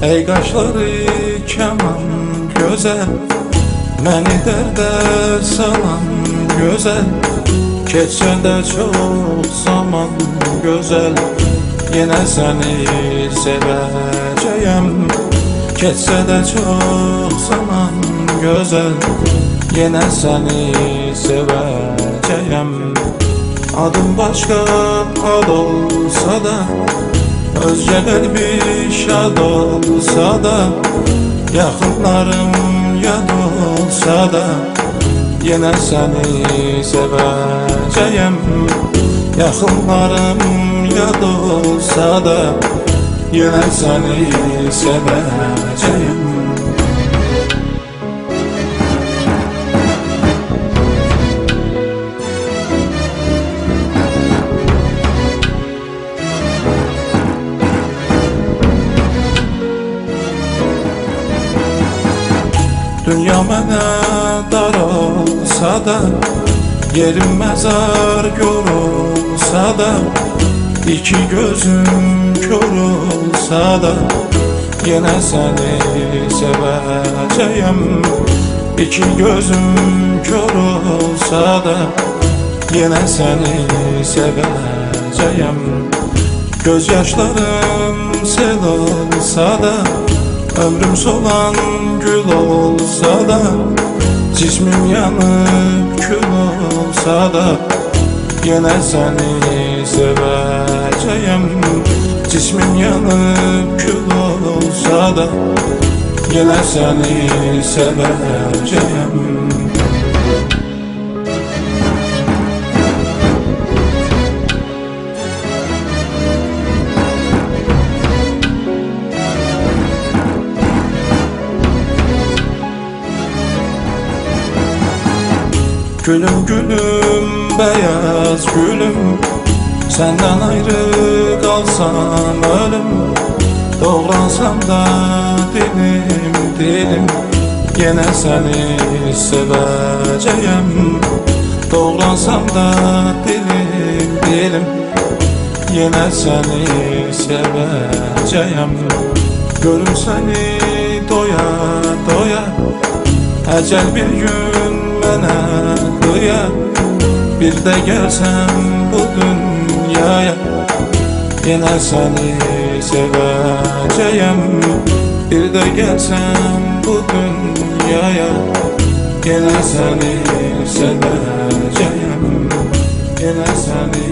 Ey qaşları kaman gözəl, məni dərdə salan gözəl. Keçsə də çox zaman gözəl, yenə səni sevəcəyəm. Keçsə də çox zaman gözəl, yenə səni sevəcəyəm. Adım başqa ad olsa da, özgə qəlbi şad olsa da, yaxınlarım yad olsa da, yenə səni sevəcəyəm. Yaxınlarım yad olsa da, yenə səni sevəcəyəm. Dünya mənə dar olsa da, yerim məzar gör olsa da, iki gözüm kör olsa da, yenə səni sevəcəyəm. İki gözüm kör olsa da, yenə səni sevəcəyəm. Göz yaşlarım sel olsa da, ömrüm solan gül olsa da, cismim yanıp kül olsa da, yenə səni sevəcəyəm. Cismim yanıp kül olsa da, yenə səni sevəcəyəm. Gülüm gülüm beyaz gülüm, senden ayrı kalsam ölüm. Doğransam da dilim dilim, yenə səni sevəcəyəm. Doğransam da dilim dilim, yenə səni sevəcəyəm. Görüm səni doya doya, əcəl bir gün mənə qıya. Bir də gəlsəm bu dünyaya, yenə səni sevəcəyəm. Bir də gəlsəm bu dünyaya, yenə səni sevəcəyəm. Yenə səni